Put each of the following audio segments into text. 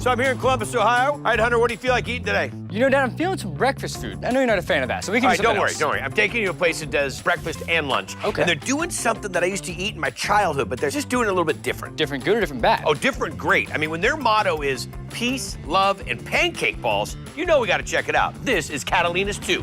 So I'm here in Columbus, Ohio. All right, Hunter, what do you feel like eating today? You know, Dad, I'm feeling some breakfast food. I know you're not a fan of that, so we can All do right, something don't worry. else. I'm taking you to a place that does breakfast and lunch. Okay. And they're doing something that I used to eat in my childhood, but they're just doing it a little bit different. Different good or different bad? Oh, different great. I mean, when their motto is peace, love, and pancake balls, you know we got to check it out. This is Catalina's 2.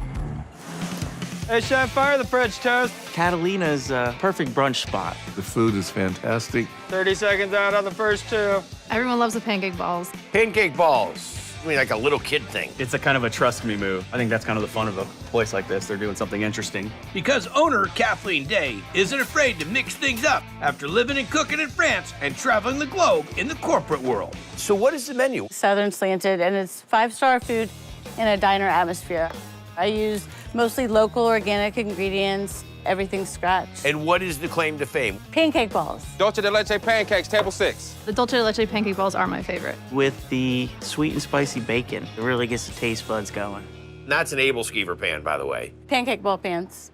Hey, Chef, fire the French toast. Catalina's a perfect brunch spot. The food is fantastic. 30 seconds out on the first 2. Everyone loves the pancake balls. Pancake balls. I mean, like a little kid thing. It's a kind of a trust me move. I think that's kind of the fun of a place like this. They're doing something interesting. Because owner Kathleen Day isn't afraid to mix things up after living and cooking in France and traveling the globe in the corporate world. So what is the menu? Southern slanted, and it's 5-star food in a diner atmosphere. I use mostly local organic ingredients, everything scratch. And what is the claim to fame? Pancake balls. Dulce de leche pancakes, table 6. The dulce de leche pancake balls are my favorite. With the sweet and spicy bacon, it really gets the taste buds going. That's an Able Skeever pan, by the way. Pancake ball pans.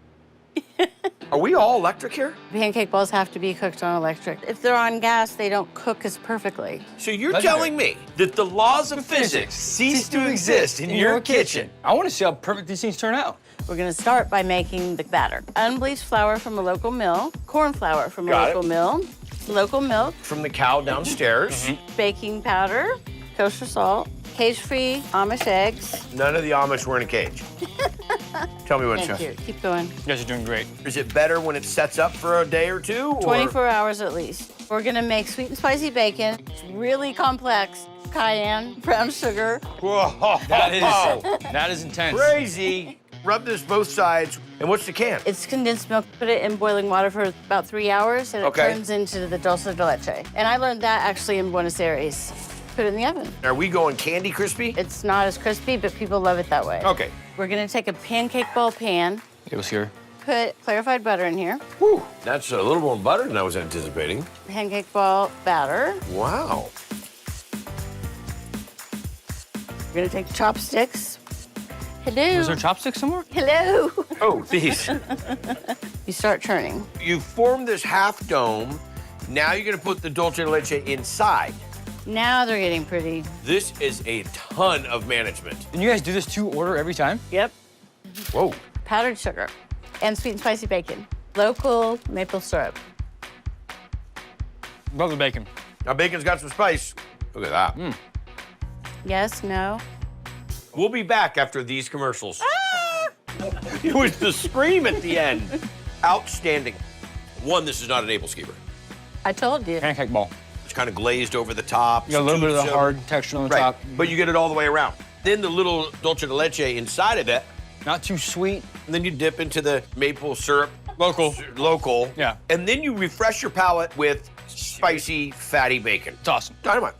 Are we all electric here? Pancake balls have to be cooked on electric. If they're on gas, they don't cook as perfectly. So you're telling me that the laws of physics cease to exist in your kitchen? I want to see how perfect these things turn out. We're gonna start by making the batter. Unbleached flour from a local mill, corn flour from a Got it. local mill, local milk, From the cow downstairs. baking powder, kosher salt, cage-free Amish eggs. None of the Amish were in a cage. Tell me what, Thank Chef. you. Keep going. You guys are doing great. Is it better when it sets up for a day or two? Or? 24 hours at least. We're gonna make sweet and spicy bacon. It's really complex. Cayenne, brown sugar. Whoa. That is intense. Crazy. Rub this both sides. And what's the can? It's condensed milk. Put it in boiling water for about 3 hours, and it Okay. turns into the dulce de leche. And I learned that actually in Buenos Aires. Put it in the oven. Are we going candy crispy? It's not as crispy, but people love it that way. Okay. We're gonna take a pancake ball pan, It was here. put clarified butter in here, Whew. That's a little more butter than I was anticipating. pancake ball batter. Wow. We're gonna take chopsticks. Hello. Was there chopsticks somewhere? Hello. Oh, these. You start churning. You form this half dome. Now you're gonna put the dulce de leche inside. Now they're getting pretty. This is a ton of management. And you guys do this to order every time? Yep. Whoa. Powdered sugar and sweet and spicy bacon. Local maple syrup. Love the bacon. Now bacon's got some spice. Look at that. Yes, no. We'll be back after these commercials. It was the scream at the end. Outstanding. One, this is not an Able Skeever. I told you. Pancake ball. It's kind of glazed over the top. You got a little bit of the So- hard texture on the Right, top. but you get it all the way around. Then the little dulce de leche inside of it, Not too sweet. and then you dip into the maple syrup. Local. Local. Yeah. And then you refresh your palate with spicy, fatty bacon. It's awesome. Dynamite.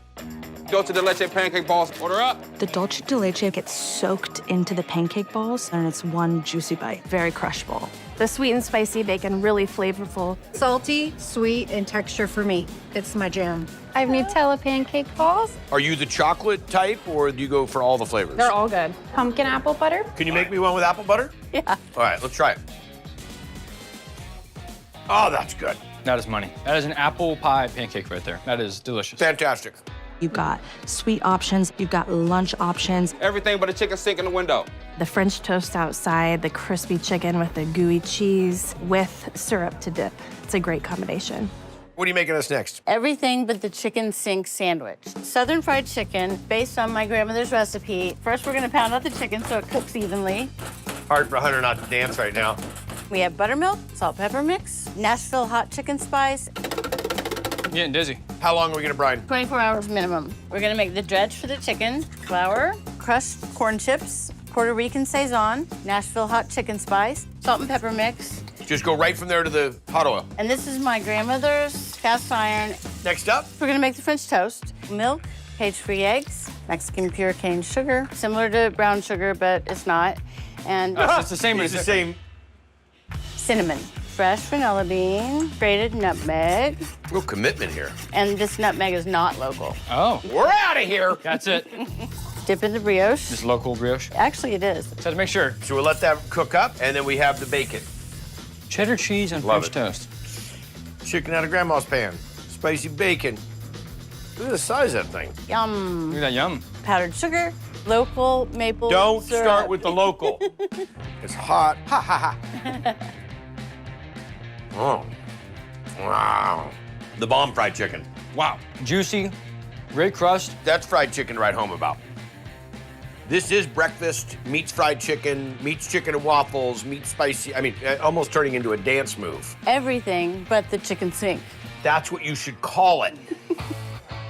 Dulce de leche pancake balls, order up. The dulce de leche gets soaked into the pancake balls, and it's one juicy bite, very crushable. The sweet and spicy bacon, really flavorful. Salty, sweet, and texture for me. It's my jam. I have Nutella pancake balls. Are you the chocolate type, or do you go for all the flavors? They're all good. Pumpkin apple butter. Can you make me one with apple butter? Yeah. All right, let's try it. Oh, that's good. That is money. That is an apple pie pancake right there. That is delicious. Fantastic. You've got sweet options, you've got lunch options. Everything but a chicken sink in the window. The French toast outside, the crispy chicken with the gooey cheese with syrup to dip. It's a great combination. What are you making us next? Everything but the chicken sink sandwich. Southern fried chicken, based on my grandmother's recipe. First, we're gonna pound out the chicken so it cooks evenly. Hard for Hunter not to dance right now. We have buttermilk, salt, pepper mix, Nashville hot chicken spice, I'm getting dizzy. How long are we gonna brine? 24 hours minimum. We're gonna make the dredge for the chicken, flour, crushed corn chips, Puerto Rican Saison, Nashville hot chicken spice, salt and pepper mix. Just go right from there to the hot oil. And this is my grandmother's cast iron. Next up, We're gonna make the French toast. Milk, cage-free eggs, Mexican pure cane sugar, similar to brown sugar, but it's not. And It's the same, but it's the same. cinnamon, fresh vanilla bean, grated nutmeg, Real commitment here. and this nutmeg is not local. Oh, We're out of here. that's it. Dip in the brioche. Just local brioche. Actually, it is. So to make sure. So we'll let that cook up, and then we have the bacon. Cheddar cheese and Love French it. toast. Chicken out of grandma's pan. Spicy bacon. Look at the size of that thing. Yum. Look at that yum. Powdered sugar, local maple Don't syrup. start with the local. It's hot. Ha ha ha. Oh. Wow. The bomb fried chicken. Wow. Juicy, great crust. That's fried chicken to write home about. This is breakfast, meats fried chicken, meats chicken and waffles, meat spicy. I mean, almost turning into a dance move. Everything but the chicken sink. That's what you should call it.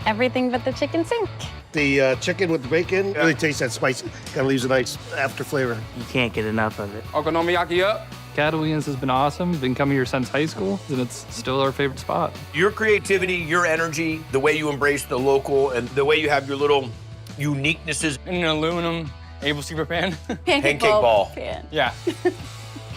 Everything but the chicken sink. The chicken with the bacon really tastes that spicy. Kind of leaves a nice after flavor. You can't get enough of it. Okonomiyaki up. Catalina's has been awesome. We've been coming here since high school, and it's still our favorite spot. Your creativity, your energy, the way you embrace the local, and the way you have your little uniquenesses. In an aluminum able steamer pan. Pancake ball. Pan. Yeah.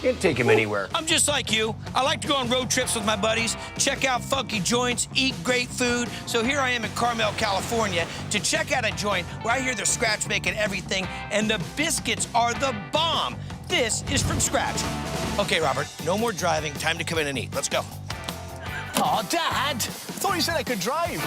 Can't take him anywhere. I'm just like you. I like to go on road trips with my buddies, check out funky joints, eat great food. So here I am in Carmel, California, to check out a joint where I hear they're scratch making everything, and the biscuits are the bomb. This is from scratch. Okay, Robert, no more driving. Time to come in and eat. Let's go. Aw, Dad! I thought you said I could drive.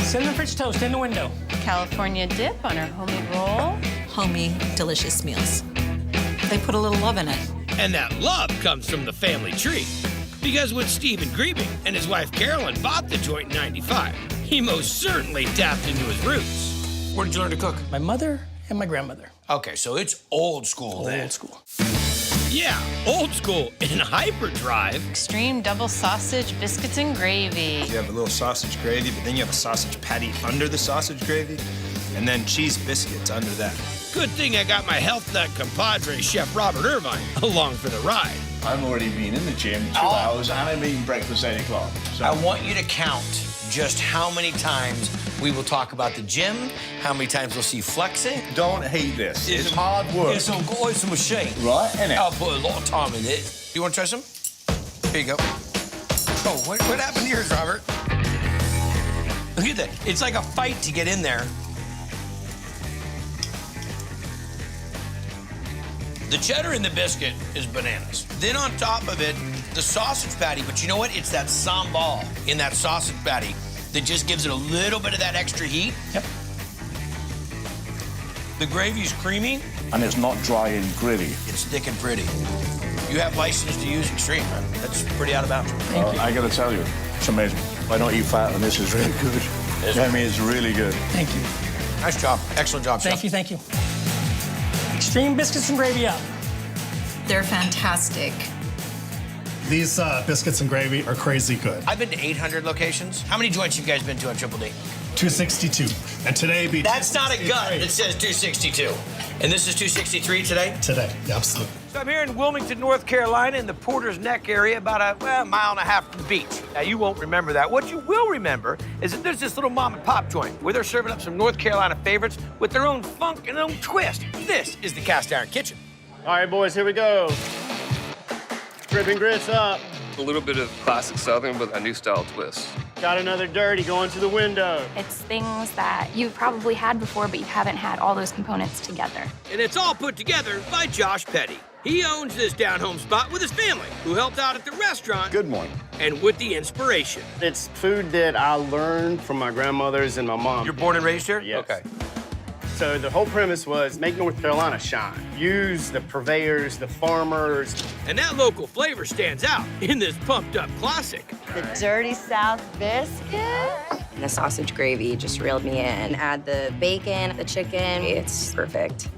Cinnamon French toast in the window. California dip on our homemade roll. Homey, delicious meals. They put a little love in it. And that love comes from the family tree. Because when Stephen Griebing and his wife Carolyn bought the joint in '95, he most certainly tapped into his roots. Where did you learn to cook? My mother and my grandmother. Okay, so it's old school then. Old school. Yeah, old school in hyperdrive. Extreme double sausage, biscuits and gravy. You have a little sausage gravy, but then you have a sausage patty under the sausage gravy, and then cheese biscuits under that. Good thing I got my health nut compadre, Chef Robert Irvine, along for the ride. I've already been in the gym 2 hours and I'm eating breakfast at 8 o'clock. So. I want you to count just how many times we will talk about the gym, how many times we'll see flexing. Don't hate this. It's hard work. It's a machine. Right, innit? I'll put a lot of time in it. You want to try some? Here you go. Oh, what happened to yours, Robert? Look at that. It's like a fight to get in there. The cheddar in the biscuit is bananas. Then on top of it, the sausage patty, but you know what? It's that sambal in that sausage patty that just gives it a little bit of that extra heat. Yep. The gravy's creamy. And it's not dry and gritty. It's thick and pretty. You have license to use Extreme, man. That's pretty out of bounds. Thank you. I gotta tell you, it's amazing. I don't eat fat and this is really good. I mean, it's really good. Thank you. Nice job. Excellent job, Chef. Thank you. Extreme biscuits and gravy up. They're fantastic. These biscuits and gravy are crazy good. I've been to 800 locations. How many joints have you guys been to on Triple D? 262. And today be That's not a gun that says 262. And this is 263 today? Today, absolutely. So I'm here in Wilmington, North Carolina, in the Porter's Neck area, about a mile and a half from the beach. Now, you won't remember that. What you will remember is that there's this little mom and pop joint where they're serving up some North Carolina favorites with their own funk and their own twist. This is the Cast Iron Kitchen. All right, boys, here we go. Dripping grits up. A little bit of classic Southern, but a new style twist. Got another dirty going to the window. It's things that you've probably had before, but you haven't had all those components together. And it's all put together by Josh Petty. He owns this down-home spot with his family, who helped out at the restaurant. Good morning. And with the inspiration. It's food that I learned from my grandmothers and my mom. You're born and raised here? Yes. Okay. So the whole premise was make North Carolina shine. Use the purveyors, the farmers. And that local flavor stands out in this pumped-up classic. The dirty South biscuit. And the sausage gravy just reeled me in. Add the bacon, the chicken. It's perfect.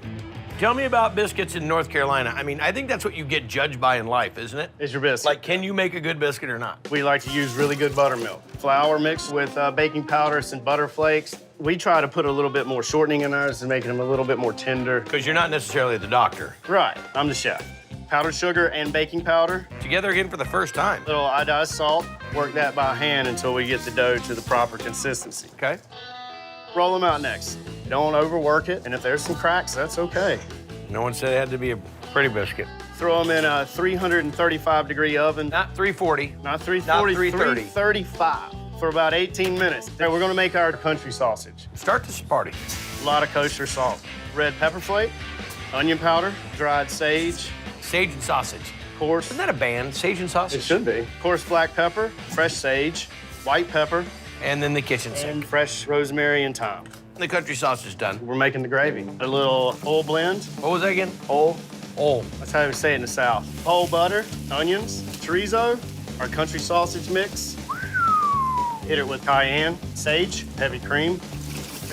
Tell me about biscuits in North Carolina. I mean, I think that's what you get judged by in life, isn't it? Is your biscuit. Like, can you make a good biscuit or not? We like to use really good buttermilk. Flour mixed with baking powder, some butter flakes. We try to put a little bit more shortening in ours and make them a little bit more tender. Because you're not necessarily the doctor. Right, I'm the chef. Powdered sugar and baking powder. Together again for the first time. Little iodized salt. Work that by hand until we get the dough to the proper consistency. Okay. Roll them out next. Don't overwork it, and if there's some cracks, that's okay. No one said it had to be a pretty biscuit. Throw them in a 335-degree oven. Not 340. Not 340, Not 330. 335 for about 18 minutes. Now we're gonna make our country sausage. Start this party. A lot of kosher salt. Red pepper flake, onion powder, dried sage, Sage and sausage. Coarse. Isn't that a band, sage and sausage? It should be. Coarse black pepper, fresh sage, white pepper, And then the kitchen sink. and fresh rosemary and thyme. The country sausage is done. We're making the gravy. A little whole blend. What was that again? Whole. Oh. That's how we say it in the South. Whole butter, onions, chorizo, our country sausage mix. Hit it with cayenne, sage, heavy cream.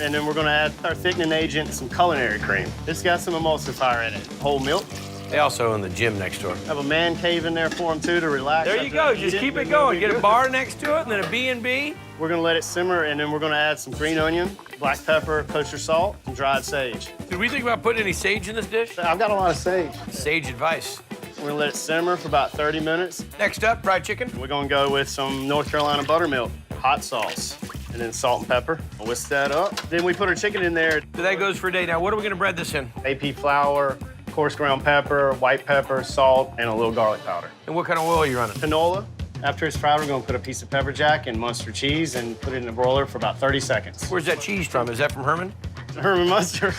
And then we're gonna add our thickening agent, some culinary cream. It's got some emulsifier in it. Whole milk. They also own the gym next door. Have a man cave in there for them too to relax. There you go. Just keep it going. Get a bar next to it, and then a B&B. We're gonna let it simmer, and then we're gonna add some green onion, black pepper, kosher salt, and dried sage. Did we think about putting any sage in this dish? I've got a lot of sage. Sage advice. We're gonna let it simmer for about 30 minutes. Next up, fried chicken. We're gonna go with some North Carolina buttermilk, hot sauce, and then salt and pepper. Whisk that up. Then we put our chicken in there. So that goes for a day. Now, what are we gonna bread this in? AP flour, coarse ground pepper, white pepper, salt, and a little garlic powder. And what kind of oil are you running? Canola. After it's fried, we're gonna put a piece of pepper jack and Munster cheese and put it in the broiler for about 30 seconds. Where's that cheese from? Is that from Herman? Herman Munster.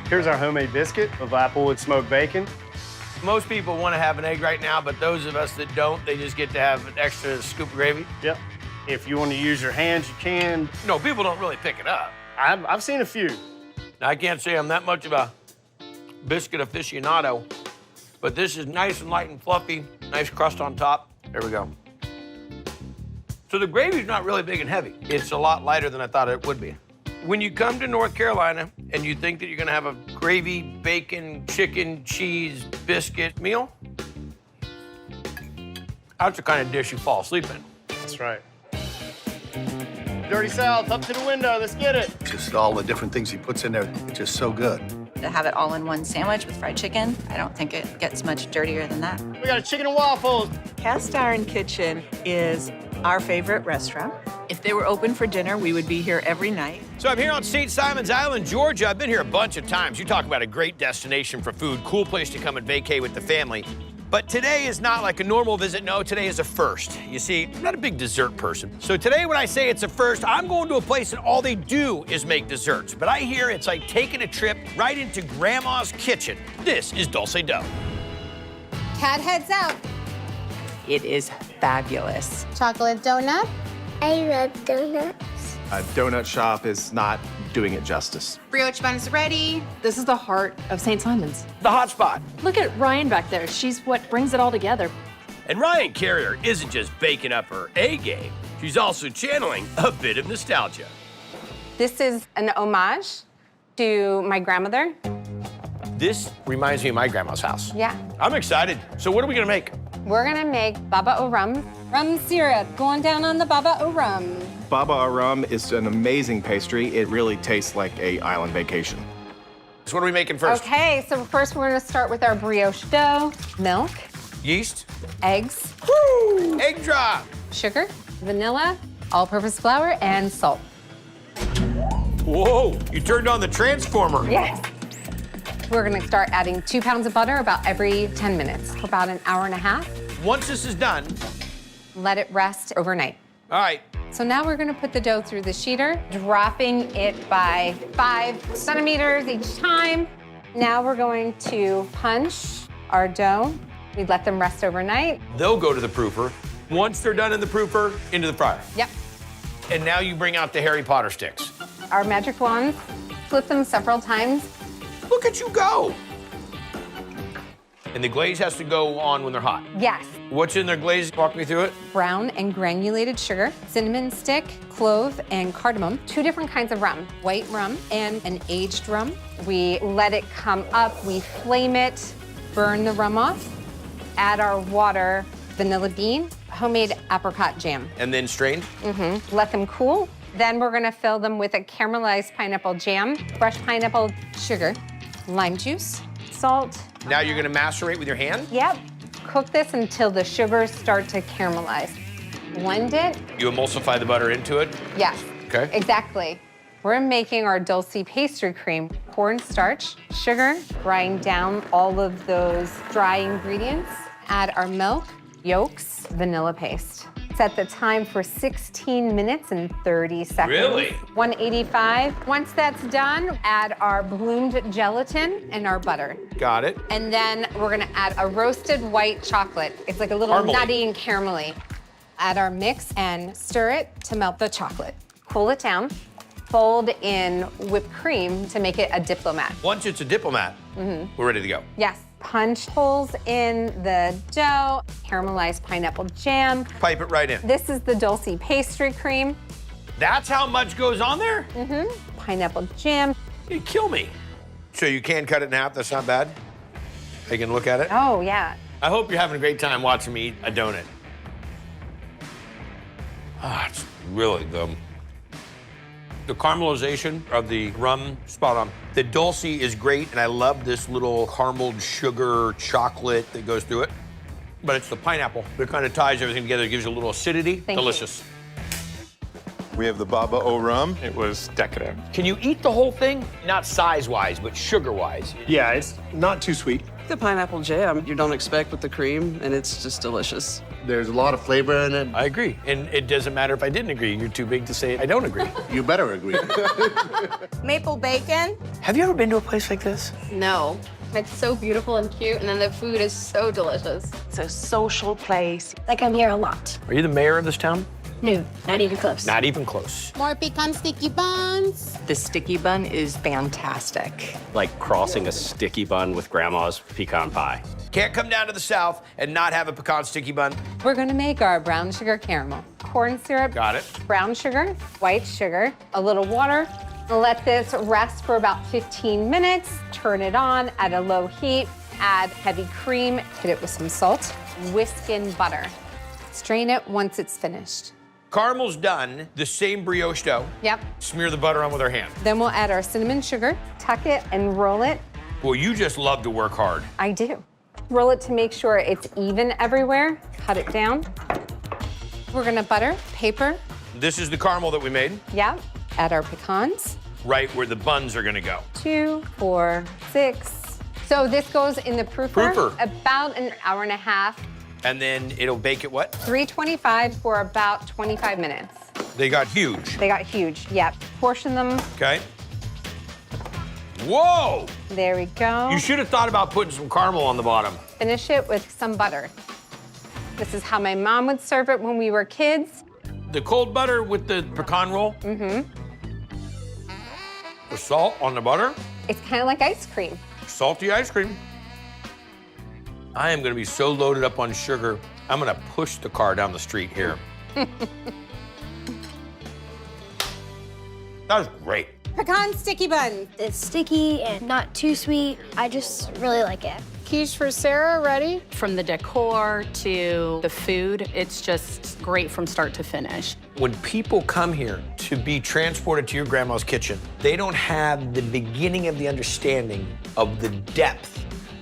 Here's our homemade biscuit of applewood smoked bacon. Most people want to have an egg right now, but those of us that don't, they just get to have an extra scoop of gravy. Yep. If you want to use your hands, you can. No, people don't really pick it up. I've seen a few. Now, I can't say I'm that much of a biscuit aficionado, but this is nice and light and fluffy, nice crust on top. There we go. So the gravy's not really big and heavy. It's a lot lighter than I thought it would be. When you come to North Carolina and you think that you're gonna have a gravy, bacon, chicken, cheese, biscuit meal, that's the kind of dish you fall asleep in. That's right. Dirty South, up to the window, let's get it. Just all the different things he puts in there, it's just so good. To have it all in one sandwich with fried chicken, I don't think it gets much dirtier than that. We got a chicken and waffles. Cast Iron Kitchen is our favorite restaurant. If they were open for dinner, we would be here every night. So I'm here on St. Simon's Island, Georgia. I've been here a bunch of times. You talk about a great destination for food, cool place to come and vacay with the family. But today is not like a normal visit. No, today is a first. You see, I'm not a big dessert person. So today when I say it's a first, I'm going to a place that all they do is make desserts. But I hear it's like taking a trip right into Grandma's kitchen. This is Dulce dough. Cat heads out. It is fabulous. Chocolate donut. I love donuts. A donut shop is not doing it justice. Brioche bun's ready. This is the heart of St. Simon's. The hot spot. Look at Ryan back there. She's what brings it all together. And Ryan Carrier isn't just baking up her A game. She's also channeling a bit of nostalgia. This is an homage to my grandmother. This reminds me of my grandma's house. Yeah. I'm excited. So what are we gonna make? We're gonna make baba o rum. Rum syrup going down on the baba o rum. Baba Rum is an amazing pastry. It really tastes like a island vacation. So what are we making first? Okay, so first we're gonna start with our brioche dough. Milk, Yeast. eggs, Woo! Egg drop. sugar, vanilla, all-purpose flour, and salt. Whoa, you turned on the transformer. Yes. We're gonna start adding 2 pounds of butter about every 10 minutes for about an hour and a half. Once this is done, Let it rest overnight. all right, So now we're gonna put the dough through the sheeter, dropping it by 5 centimeters each time. Now we're going to punch our dough. We let them rest overnight. they'll go to the proofer. Once they're done in the proofer, into the fryer. Yep. And now you bring out the Harry Potter sticks. Our magic wands, flip them several times. Look at you go. And the glaze has to go on when they're hot. Yes. What's in their glaze? Walk me through it. Brown and granulated sugar, cinnamon stick, clove, and cardamom. 2 different kinds of rum, white rum and an aged rum. We let it come up, we flame it, burn the rum off, add our water, vanilla bean, homemade apricot jam. And then strained? Let them cool. Then we're gonna fill them with a caramelized pineapple jam, fresh pineapple sugar, lime juice, salt. Now you're gonna macerate with your hand? Yep. Cook this until the sugars start to caramelize. Blend it. You emulsify the butter into it? Yes. Okay. Exactly. We're making our Dulce pastry cream. Cornstarch, sugar, grind down all of those dry ingredients. Add our milk, yolks, vanilla paste. Set the time for 16 minutes and 30 seconds. Really? 185. Once that's done, add our bloomed gelatin and our butter. Got it. And then we're gonna add a roasted white chocolate. It's like a little Caramely. nutty and caramelly. Add our mix and stir it to melt the chocolate. Cool it down. Fold in whipped cream to make it a diplomat. Once it's a diplomat, we're ready to go. Yes. Punch holes in the dough, caramelized pineapple jam. Pipe it right in. This is the Dulce pastry cream. That's how much goes on there? Pineapple jam. You kill me. So you can cut it in half, that's not bad? You can look at it? Oh, yeah. I hope you're having a great time watching me eat a donut. Ah, it's really good. The caramelization of the rum, spot on. The Dulce is great, and I love this little carameled sugar chocolate that goes through it. But it's the pineapple that kind of ties everything together. It gives you a little acidity. Thank you. Delicious. We have the Baba O Rum. It was decadent. Can you eat the whole thing? Not size-wise, but sugar-wise. Yeah, it's not too sweet. The pineapple jam you don't expect with the cream, and it's just delicious. There's a lot of flavor in it. I agree. And it doesn't matter if I didn't agree. You're too big to say I don't agree. You better agree. Maple bacon. Have you ever been to a place like this? No. It's so beautiful and cute, and then the food is so delicious. It's a social place. Like I'm here a lot. Are you the mayor of this town? No, not even close. Not even close. More pecan sticky buns. The sticky bun is fantastic. Like crossing a sticky bun with grandma's pecan pie. Can't come down to the South and not have a pecan sticky bun. We're gonna make our brown sugar caramel. Corn syrup, Got it. brown sugar, white sugar, a little water. Let this rest for about 15 minutes. Turn it on at a low heat. Add heavy cream, hit it with some salt. Whisk in butter. Strain it once it's finished. Caramel's done, the same brioche dough. Yep. Smear the butter on with our hand. Then we'll add our cinnamon sugar, tuck it and roll it. Well, you just love to work hard. I do. Roll it to make sure it's even everywhere. Cut it down. We're gonna butter, paper. This is the caramel that we made, Yep. Add our pecans. right where the buns are gonna go. 2, 4, 6. So this goes in the proofer. Proofer. About an hour and a half. And then it'll bake at what? 325 for about 25 minutes. They got huge. They got huge, yep. Portion them. Okay. Whoa! There we go. You should have thought about putting some caramel on the bottom. Finish it with some butter. This is how my mom would serve it when we were kids. The cold butter with the pecan roll. The salt on the butter. It's kind of like ice cream. Salty ice cream. I am gonna be so loaded up on sugar, I'm gonna push the car down the street here. That was great. Pecan sticky bun. It's sticky and not too sweet. I just really like it. Quiche for Sarah, ready? From the decor to the food, it's just great from start to finish. When people come here to be transported to your grandma's kitchen, they don't have the beginning of the understanding of the depth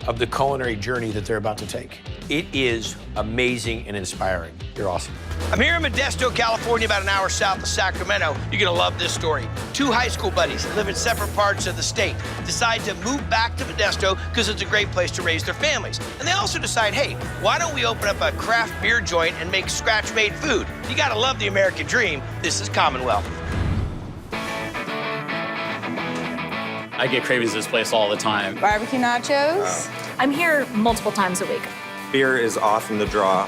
of the culinary journey that they're about to take. It is amazing and inspiring. You're awesome. I'm here in Modesto, California, about an hour south of Sacramento. You're gonna love this story. Two high school buddies that live in separate parts of the state decide to move back to Modesto because it's a great place to raise their families. And they also decide, hey, why don't we open up a craft beer joint and make scratch-made food? You gotta love the American dream. This is Commonwealth. I get cravings at this place all the time. Barbecue nachos. I'm here multiple times a week. Beer is often the draw,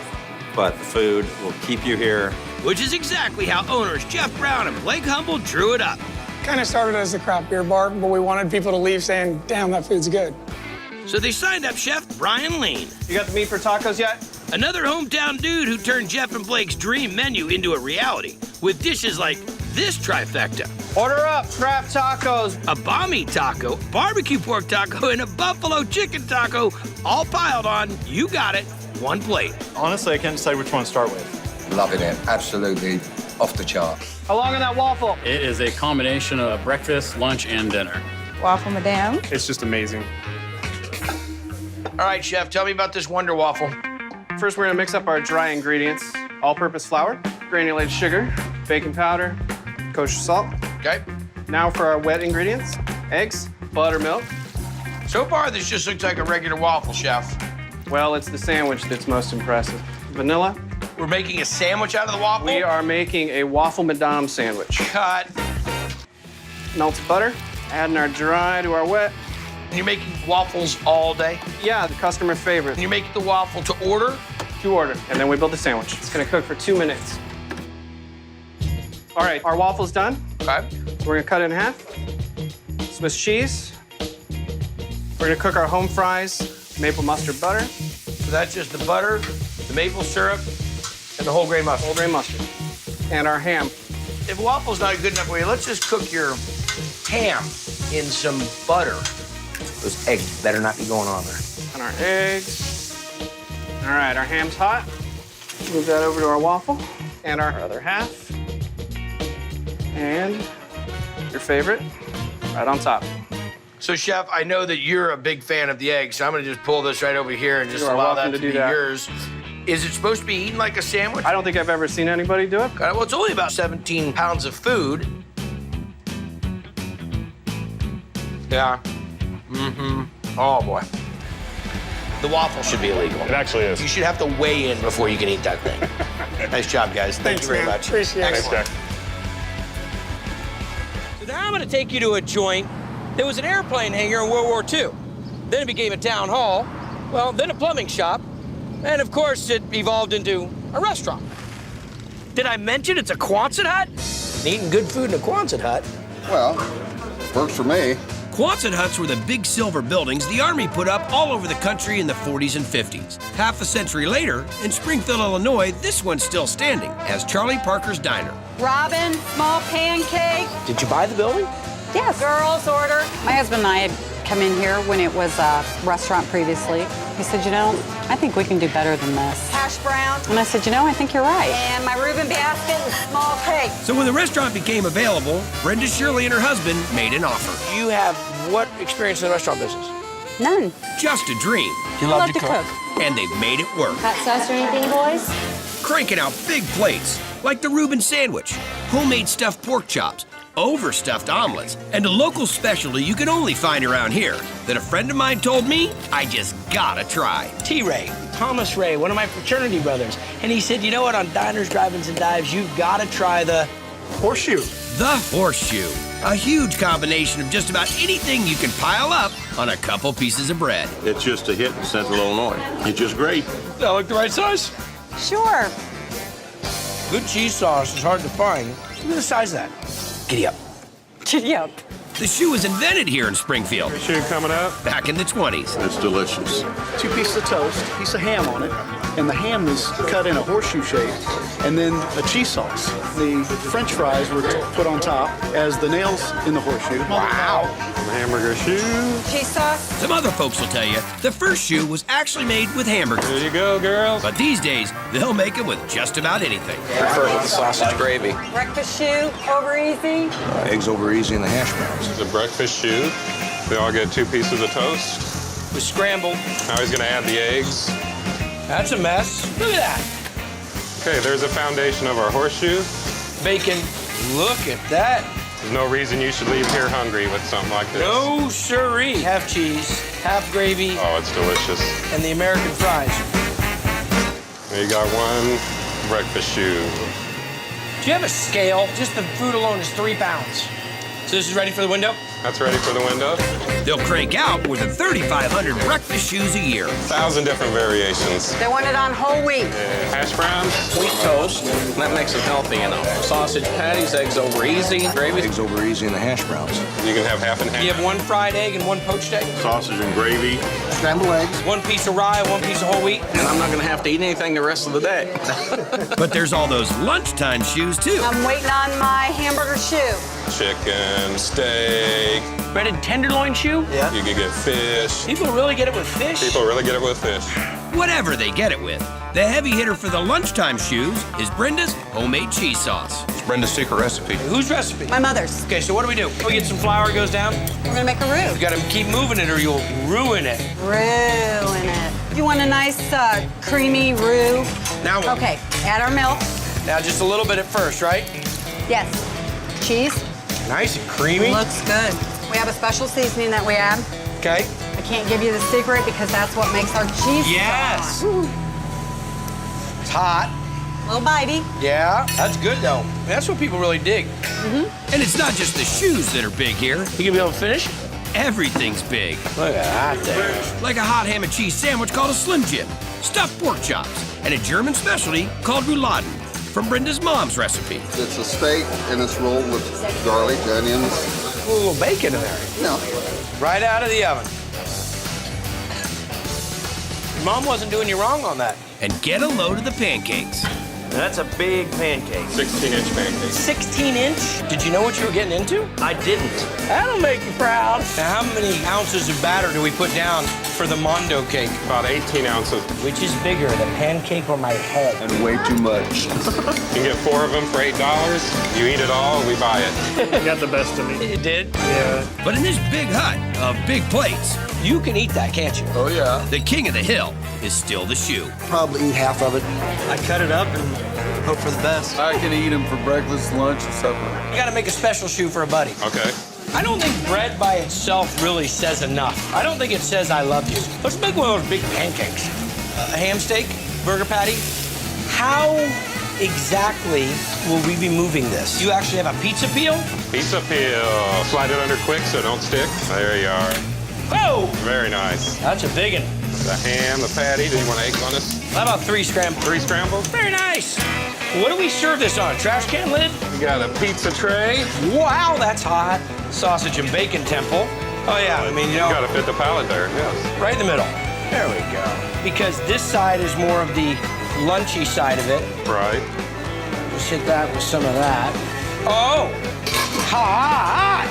but the food will keep you here. Which is exactly how owners Jeff Brown and Blake Humble drew it up. Kind of started as a craft beer bar, but we wanted people to leave saying, damn, that food's good. So they signed up Chef Brian Lean. You got the meat for tacos yet? Another hometown dude who turned Jeff and Blake's dream menu into a reality with dishes like this trifecta. Order up, crab tacos. A bommy taco, barbecue pork taco, and a buffalo chicken taco, all piled on, you got it, one plate. Honestly, I can't decide which one to start with. Loving it. Absolutely off the chart. How long on that waffle? It is a combination of breakfast, lunch, and dinner. Waffle Madame. It's just amazing. All right, Chef, tell me about this Wonder Waffle. First, we're gonna mix up our dry ingredients. All-purpose flour, granulated sugar, baking powder, kosher salt. Okay. Now for our wet ingredients, eggs, buttermilk. So far, this just looks like a regular waffle, Chef. Well, it's the sandwich that's most impressive. Vanilla, We're making a sandwich out of the waffle? We are making a Waffle Madame sandwich. Cut. Melted butter, adding our dry to our wet. And you're making waffles all day? Yeah, the customer favorite. And you're making the waffle to order? To order. And then we build the sandwich. It's gonna cook for 2 minutes. All right, our waffle's done. Okay. So we're gonna cut it in half. Swiss cheese. We're gonna cook our home fries, maple mustard butter. So that's just the butter, the maple syrup, and the whole grain mustard. Whole grain mustard. And our ham. If waffle's not good enough for you, let's just cook your ham in some butter. Those eggs better not be going on there. And our eggs. All right, our ham's hot. Move that over to our waffle. And our other half. And your favorite, right on top. So, Chef, I know that you're a big fan of the eggs, so I'm gonna just pull this right over here and just You are allow welcome that to to do be that. yours. Is it supposed to be eaten like a sandwich? I don't think I've ever seen anybody do it. Well, it's only about 17 pounds of food. Yeah. Mm-hmm. Oh, boy. The waffle should be illegal. It actually is. You should have to weigh in before you can eat that thing. Nice job, guys. Thank you very man. much. Appreciate it. Excellent. So now I'm going to take you to a joint that was an airplane hangar in World War II. Then it became a town hall. Well, then a plumbing shop. And of course, it evolved into a restaurant. Did I mention it's a Quonset hut? Eating good food in a Quonset hut. Well, works for me. Quonset huts were the big silver buildings the Army put up all over the country in the 40s and 50s. Half a century later, in Springfield, Illinois, this one's still standing as Charlie Parker's Diner. Robin, small pancake. Did you buy the building? Yes. Girls order. My husband and I had come in here when it was a restaurant previously. He said, you know, I think we can do better than this. Hash brown. And I said, you know, I think you're right. And my Reuben basket and small cake. So when the restaurant became available, Brenda Shirley and her husband made an offer. You have what experience in the restaurant business? None. Just a dream. You love to cook. And they've made it work. Hot sauce or anything, boys? Cranking out big plates, like the Reuben sandwich, homemade stuffed pork chops, overstuffed omelets, and a local specialty you can only find around here that a friend of mine told me I just gotta try. T-Ray, Thomas Ray, one of my fraternity brothers. And he said, you know what, on Diners, Drive-Ins, and Dives, you've gotta try the Horseshoe. The Horseshoe. A huge combination of just about anything you can pile up on a couple pieces of bread. It's just a hit in Central Illinois. It's just great. Does that look the right size? Sure. Good cheese sauce is hard to find. Look at the size of that. Giddy up. Giddy up. The shoe was invented here in Springfield. Shoe coming up. Back in the 20s. It's delicious. 2 pieces of toast, piece of ham on it, and the ham is cut in a horseshoe shape, and then a cheese sauce. The French fries were put on top as the nails in the horseshoe. Wow. Hamburger shoe. Cheese sauce. Some other folks will tell you the first shoe was actually made with hamburgers. There you go, girls. But these days, they'll make them with just about anything. Prefer it with the sausage gravy. Breakfast shoe, over easy. Eggs over easy in the hash browns. This is a breakfast shoe. They all get 2 pieces of toast. With scrambled. Now he's gonna add the eggs. That's a mess. Look at that. Okay, there's a foundation of our horseshoe. Bacon. Look at that. There's no reason you should leave here hungry with something like this. No siree. Half cheese, half gravy, Oh, it's delicious. and the American fries. There you got one breakfast shoe. Do you have a scale? Just the food alone is 3 pounds. So this is ready for the window? That's ready for the window. They'll crank out more than 3,500 breakfast shoes a year. 1,000 different variations. They want it on whole wheat. Hash browns. Sweet toast. That makes it healthy, you know. Sausage patties, eggs over easy. Gravy. Eggs over easy in the hash browns. You can have half and half. You have 1 fried egg and 1 poached egg? Sausage and gravy. Scrambled eggs. 1 piece of rye, 1 piece of whole wheat? And I'm not gonna have to eat anything the rest of the day. But there's all those lunchtime shoes, too. I'm waiting on my hamburger shoe. Chicken, steak. Breaded tenderloin shoe? Yeah. You can get fish. People really get it with fish? People really get it with fish. Whatever they get it with, the heavy hitter for the lunchtime shoes is Brenda's homemade cheese sauce. It's Brenda's secret recipe. Whose recipe? My mother's. Okay, so what do? We get some flour, it goes down? We're gonna make a roux. You gotta keep moving it or you'll ruin it. Ruin it. You want a nice creamy roux? Now what? Okay, add our milk. Now just a little bit at first, right? Yes. Cheese. Nice and creamy. Looks good. We have a special seasoning that we add. Okay. I can't give you the secret because that's what makes our cheese Yes. so It's hot. Little bitey. Yeah, that's good though. That's what people really dig. And it's not just the shoes that are big here. You gonna be able to finish? Everything's big. Look at that there. Like a hot ham and cheese sandwich called a Slim Jim, stuffed pork chops, and a German specialty called rouladen from Brenda's mom's recipe. It's a steak and it's rolled with garlic, onions. A little bacon in there. No. Right out of the oven. Your mom wasn't doing you wrong on that. And get a load of the pancakes. That's a big pancake. 16-inch pancake. 16-inch? Did you know what you were getting into? I didn't. That'll make you proud. Now, how many ounces of batter do we put down for the Mondo cake? About 18 ounces. Which is bigger, the pancake or my head? And way too much. You get 4 of them for $8. You eat it all, we buy it. You got the best of me. You did? Yeah. But in this big hut of big plates, You can eat that, can't you? Oh, yeah. the king of the hill is still the shoe. Probably eat half of it. I cut it up and hope for the best. I can eat them for breakfast, lunch, and supper. You gotta make a special shoe for a buddy. Okay. I don't think bread by itself really says enough. I don't think it says I love you. Let's make one of those big pancakes. A ham steak, burger patty. How exactly will we be moving this? You actually have a pizza peel? Pizza peel. Slide it under quick so it don't stick. There you are. Oh! Very nice. That's a big one. The ham, the patty. Do you want eggs on this? How about 3 scrambled? 3 scrambled? Very nice. What do we serve this on? Trash can lid? You got a pizza tray. Wow, that's hot. Sausage and bacon temple. Oh yeah, I mean, you know. You gotta fit the palate there, yes. Right in the middle. There we go. Because this side is more of the lunchy side of it. Right. Just hit that with some of that. Oh! Hot!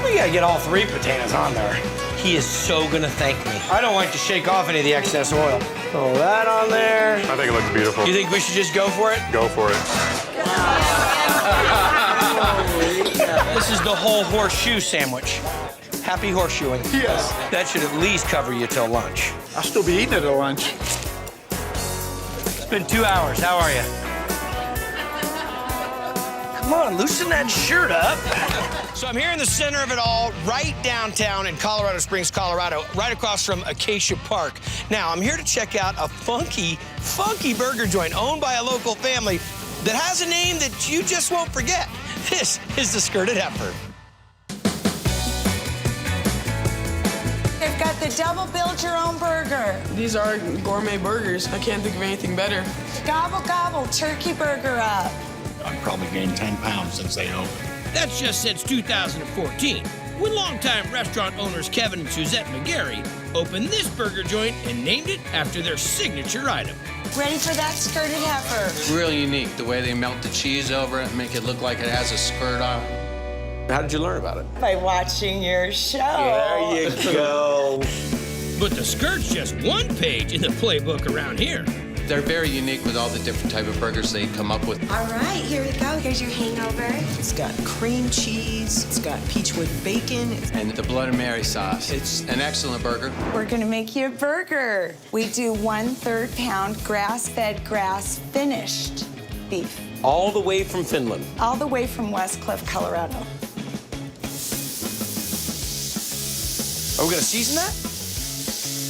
We gotta get all 3 potatoes on there. He is so gonna thank me. I don't like to shake off any of the excess oil. Throw that on there. I think it looks beautiful. You think we should just go for it? Go for it. This is the whole horseshoe sandwich. Happy horseshoeing. Yes. That should at least cover you till lunch. I'll still be eating it at lunch. It's been 2 hours. How are you? Come on, loosen that shirt up. So I'm here in the center of it all, right downtown in Colorado Springs, Colorado, right across from Acacia Park. Now, I'm here to check out a funky burger joint owned by a local family that has a name that you just won't forget. This is the Skirted Heifer. They've got the double build your own burger. These are gourmet burgers. I can't think of anything better. Gobble, gobble, turkey burger up. I've probably gained 10 pounds since they opened. That's just since 2014, when longtime restaurant owners Kevin and Suzette McGarry opened this burger joint and named it after their signature item. Ready for that skirted heifer? Really unique, the way they melt the cheese over it and make it look like it has a skirt on. How did you learn about it? By watching your show. There you go. But the skirt's just one page in the playbook around here. They're very unique with all the different type of burgers they come up with. All right, here we go. Here's your hangover. It's got cream cheese. It's got peach with bacon. And the Bloody Mary sauce. It's an excellent burger. We're gonna make you a burger. We do 1/3 pound grass-fed, grass-finished beef. All the way from Finland. All the way from West Cliff, Colorado. Are we gonna season that?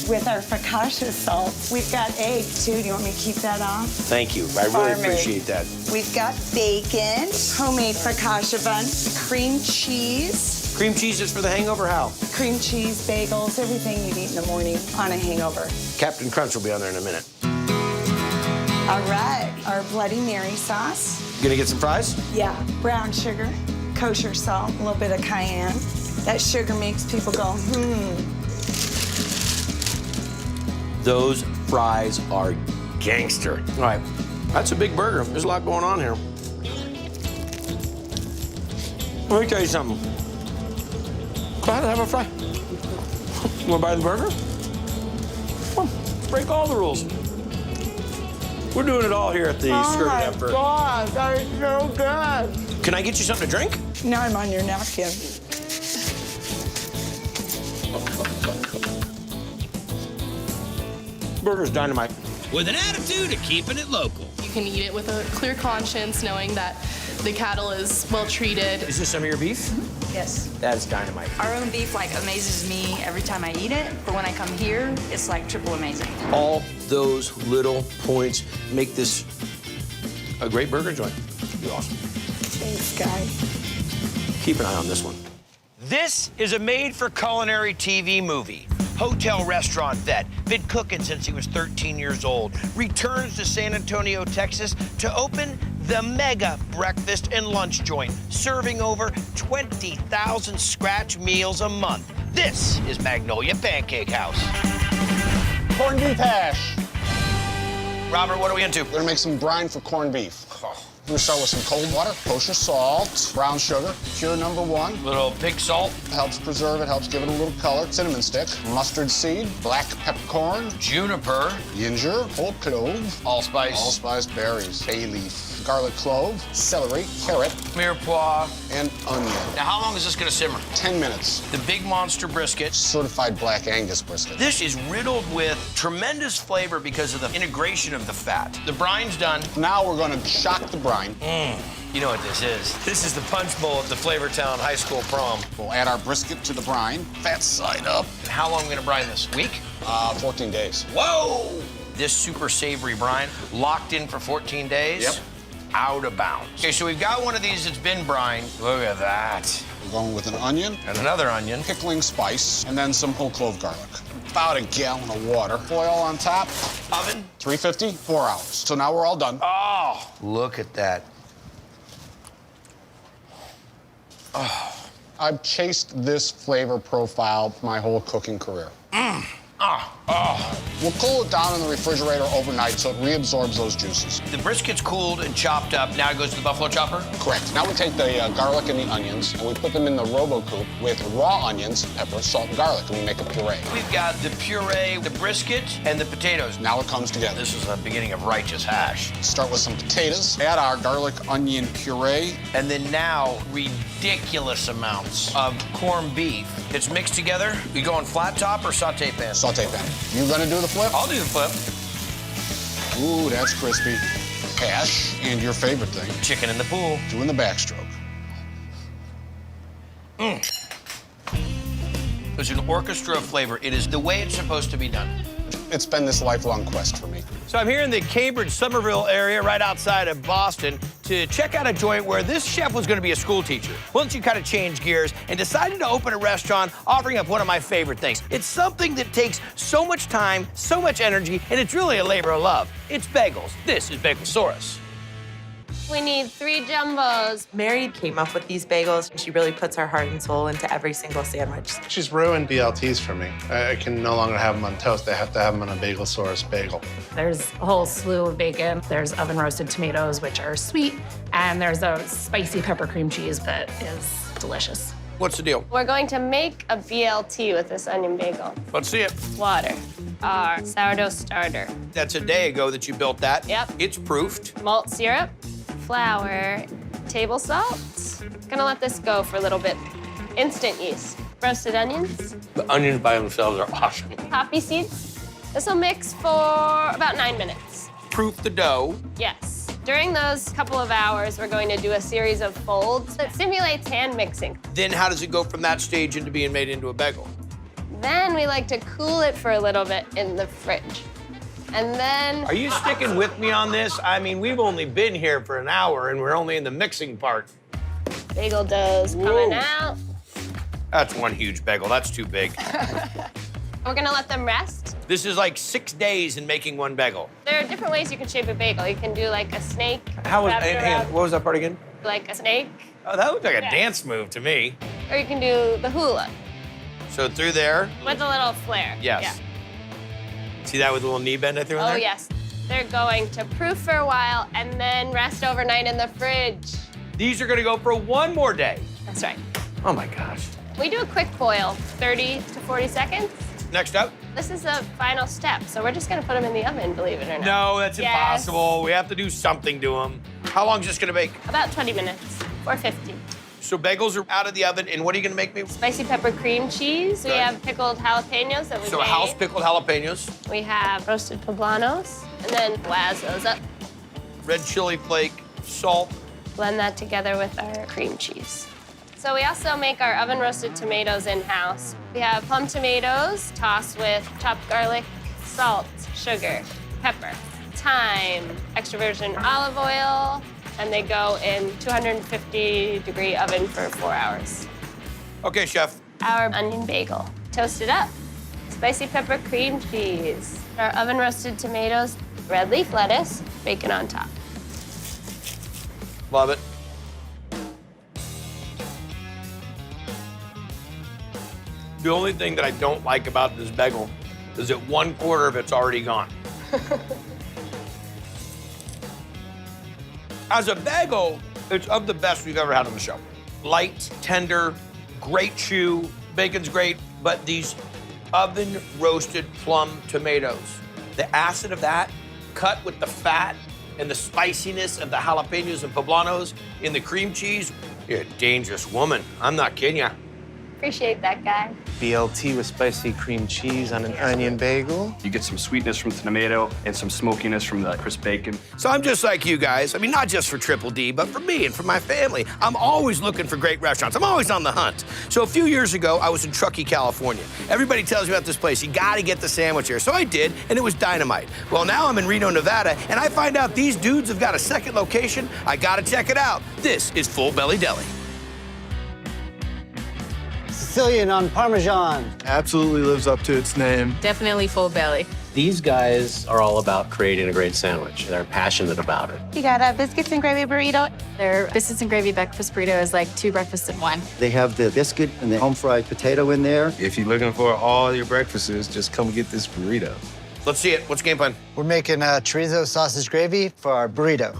With our focaccia salt. We've got egg, too. Do you want me to keep that on? Thank you. I really Farm appreciate egg. that. We've got bacon, homemade focaccia bun, cream cheese. Cream cheese is for the hangover, how? Cream cheese, bagels, everything you'd eat in the morning on a hangover. Captain Crunch will be on there in a minute. All right, our Bloody Mary sauce. You gonna get some fries? Yeah, brown sugar, kosher salt, a little bit of cayenne. That sugar makes people go, Those fries are gangster. All right, that's a big burger. There's a lot going on here. Let me tell you something. Go ahead and have a fry. You wanna buy the burger? Come on, break all the rules. We're doing it all here at the Skirted Heifer. God, that is so good. Can I get you something to drink? Now I'm on your napkin. Burger's dynamite. With an attitude of keeping it local. You can eat it with a clear conscience, knowing that the cattle is well treated. Is this some of your beef? Yes. That is dynamite. Our own beef amazes me every time I eat it, but when I come here, it's like triple amazing. All those little points make this a great burger joint. It'd be awesome. Thanks, guys. Keep an eye on this one. This is a made-for-culinary TV movie. Hotel restaurant vet, been cooking since he was 13 years old, returns to San Antonio, Texas to open the mega breakfast and lunch joint, serving over 20,000 scratch meals a month. This is Magnolia Pancake House. Corned beef hash. Robert, what are we into? We're gonna make some brine for corned beef. We're gonna start with some cold water, kosher salt, brown sugar, pure #1. Little pig salt. Helps preserve it, helps give it a little color. Cinnamon stick, mustard seed, black peppercorn, juniper, ginger, whole clove, allspice berries, bay leaf, garlic clove, celery, carrot, mirepoix, and onion. Now, how long is this gonna simmer? 10 minutes. The big monster brisket. Certified black Angus brisket. This is riddled with tremendous flavor because of the integration of the fat. The brine's done. Now we're gonna shock the brine. You know what this is. This is the punch bowl at the Flavortown High School prom. We'll add our brisket to the brine, fat side up. And how long are we gonna brine this? Week? 14 days. Whoa! This super savory brine, locked in for 14 days? Yep. Out of bounds. Okay, so we've got one of these that's been brined. Look at that. We're going with an onion. And another onion. Pickling spice, and then some whole clove garlic. About a gallon of water. Foil on top. Oven? 350, 4 hours. So now we're all done. Oh, look at that. Oh. I've chased this flavor profile my whole cooking career. We'll cool it down in the refrigerator overnight so it reabsorbs those juices. The brisket's cooled and chopped up. Now it goes to the buffalo chopper? Correct. Now we take the garlic and the onions, and we put them in the RoboCoupe with raw onions, pepper, salt, and garlic, and we make a puree. We've got the puree, the brisket, and the potatoes. Now it comes together. This is the beginning of righteous hash. Start with some potatoes, add our garlic onion puree. And then now, ridiculous amounts of corned beef. It's mixed together. We go on flat top or saute pan? Saute pan. You gonna do the flip? I'll do the flip. Ooh, that's crispy. Hash, and your favorite thing. Chicken in the pool. Doing the backstroke. There's an orchestra of flavor. It is the way it's supposed to be done. It's been this lifelong quest for me. So I'm here in the Cambridge-Somerville area, right outside of Boston, to check out a joint where this chef was gonna be a school teacher. Once you kind of changed gears and decided to open a restaurant offering up one of my favorite things. It's something that takes so much time, so much energy, and it's really a labor of love. It's bagels. This is Bagelsaurus. We need 3 jumbos. Mary came up with these bagels. She really puts her heart and soul into every single sandwich. She's ruined BLTs for me. I can no longer have them on toast. I have to have them on a Bagelsaurus bagel. There's a whole slew of bacon. There's oven-roasted tomatoes, which are sweet, and there's a spicy pepper cream cheese that is delicious. What's the deal? We're going to make a BLT with this onion bagel. Let's see it. Water, our sourdough starter. That's a day ago that you built that. Yep. It's proofed. Malt syrup, flour, table salt. Gonna let this go for a little bit. Instant yeast. Roasted onions. The onions by themselves are awesome. Poppy seeds. This will mix for about 9 minutes. Proof the dough. Yes. During those couple of hours, we're going to do a series of folds that simulates hand mixing. Then how does it go from that stage into being made into a bagel? Then we like to cool it for a little bit in the fridge. And then... Are you sticking with me on this? I mean, we've only been here for an hour and we're only in the mixing part. Bagel dough's coming out. That's one huge bagel. That's too big. We're gonna let them rest. This is like 6 days in making one bagel. There are different ways you can shape a bagel. You can do like a snake. How was, wrap it around what was that part again? like a snake. Oh, that looked like a Yeah. dance move to me. Or you can do the hula So through there. with a little flare. Yes. Yeah. See that with a little knee bend I threw in Oh, there? yes. They're going to proof for a while and then rest overnight in the fridge. These are gonna go for one more day. That's right. Oh my gosh. We do a quick boil, 30 to 40 seconds. Next up. This is the final step, so we're just gonna put them in the oven, believe it or not. No, that's Yes. impossible. We have to do something to them. How long is this gonna bake? About 20 minutes, 450. So bagels are out of the oven, and what are you gonna make me? Spicy pepper cream cheese. We Okay. have pickled jalapenos that we So made. house pickled jalapenos, We have roasted poblanos, and then blaz those up. red chili flake, salt. Blend that together with our cream cheese. So we also make our oven roasted tomatoes in-house. We have plum tomatoes tossed with chopped garlic, salt, sugar, pepper. thyme, extra virgin olive oil, and they go in 250-degree oven for 4 hours. Okay, chef. Our onion bagel. Toast it up. Spicy pepper cream cheese. Our oven roasted tomatoes, red leaf lettuce, bacon on top. Love it. The only thing that I don't like about this bagel is that 1/4 of it's already gone. As a bagel, it's of the best we've ever had on the show. Light, tender, great chew, bacon's great, but these oven roasted plum tomatoes, the acid of that cut with the fat and the spiciness of the jalapenos and poblanos in the cream cheese, you're a dangerous woman. I'm not kidding ya. Appreciate that, guy. BLT with spicy cream cheese on an onion bagel. You get some sweetness from the tomato and some smokiness from the crisp bacon. So I'm just like you guys. I mean, not just for Triple D, but for me and for my family. I'm always looking for great restaurants. I'm always on the hunt. So a few years ago, I was in Truckee, California. Everybody tells me about this place. You gotta get the sandwich here. So I did, and it was dynamite. Well, now I'm in Reno, Nevada, and I find out these dudes have got a second location. I gotta check it out. This is Full Belly Deli. Sicilian on Parmesan. Absolutely lives up to its name. Definitely full belly. These guys are all about creating a great sandwich. They're passionate about it. You got a biscuits and gravy burrito. Their biscuits and gravy breakfast burrito is like 2 breakfasts in 1. They have the biscuit and the home fried potato in there. If you're looking for all your breakfasts, just come get this burrito. Let's see it. What's the game plan? We're making chorizo sausage gravy for our burrito.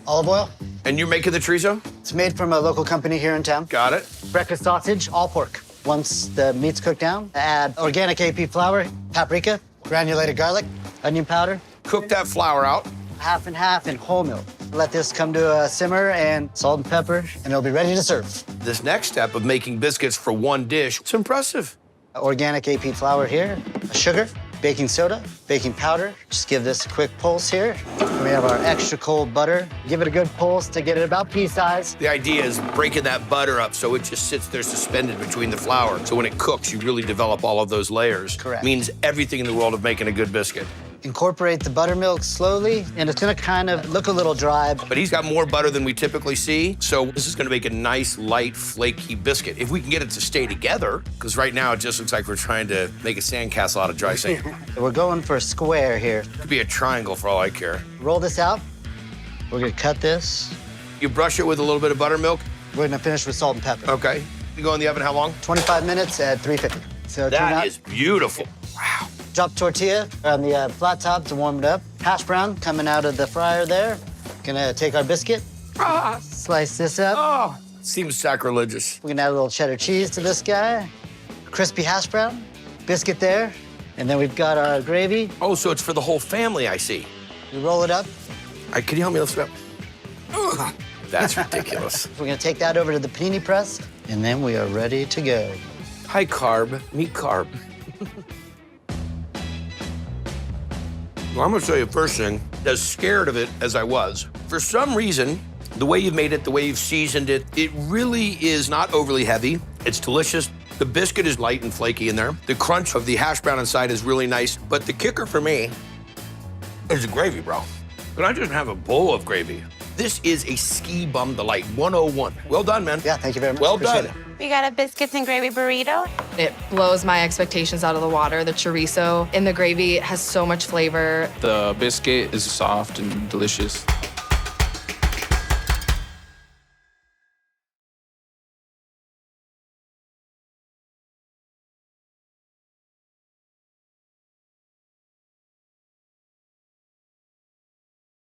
Olive oil. And you're making the chorizo? It's made from a local company here in town. Got it. Breakfast sausage, all pork. Once the meat's cooked down, add organic AP flour, paprika, granulated garlic, onion powder. Cook that flour out. Half and half in whole milk. Let this come to a simmer and salt and pepper, and it'll be ready to serve. This next step of making biscuits for one dish, it's impressive. Organic AP flour here, sugar, baking soda, baking powder. Just give this a quick pulse here. We have our extra cold butter. Give it a good pulse to get it about pea size. The idea is breaking that butter up so it just sits there suspended between the flour. So when it cooks, you really develop all of those layers. Correct. Means everything in the world of making a good biscuit. Incorporate the buttermilk slowly, and it's gonna kind of look a little dry. But he's got more butter than we typically see, so this is gonna make a nice, light, flaky biscuit. If we can get it to stay together, because right now it just looks like we're trying to make a sandcastle out of dry sand. We're going for a square here. Could be a triangle for all I care. Roll this out. We're gonna cut this. You brush it with a little bit of buttermilk? We're gonna finish with salt and pepper. Okay. You go in the oven how long? 25 minutes at 350. So that is beautiful. Wow. Drop tortilla on the flat top to warm it up. Hash brown coming out of the fryer there. Gonna take our biscuit, slice this up. Oh, seems sacrilegious. We're gonna add a little cheddar cheese to this guy. Crispy hash brown, biscuit there. And then we've got our gravy. Oh, so it's for the whole family, I see. We roll it up. All right, can you help me lift it up? Ugh, that's ridiculous. We're gonna take that over to the panini press, and then we are ready to go. High carb, meat carb. Well, I'm gonna tell you first thing, as scared of it as I was, for some reason, the way you've made it, the way you've seasoned it, it really is not overly heavy. It's delicious. The biscuit is light and flaky in there. The crunch of the hash brown inside is really nice. But the kicker for me is the gravy, bro. Can I just have a bowl of gravy? This is a ski bum delight, 101. Well done, man. Yeah, thank you very much. Well Appreciate done. We got a biscuits and gravy burrito. It blows my expectations out of the water. The chorizo in the gravy has so much flavor. The biscuit is soft and delicious.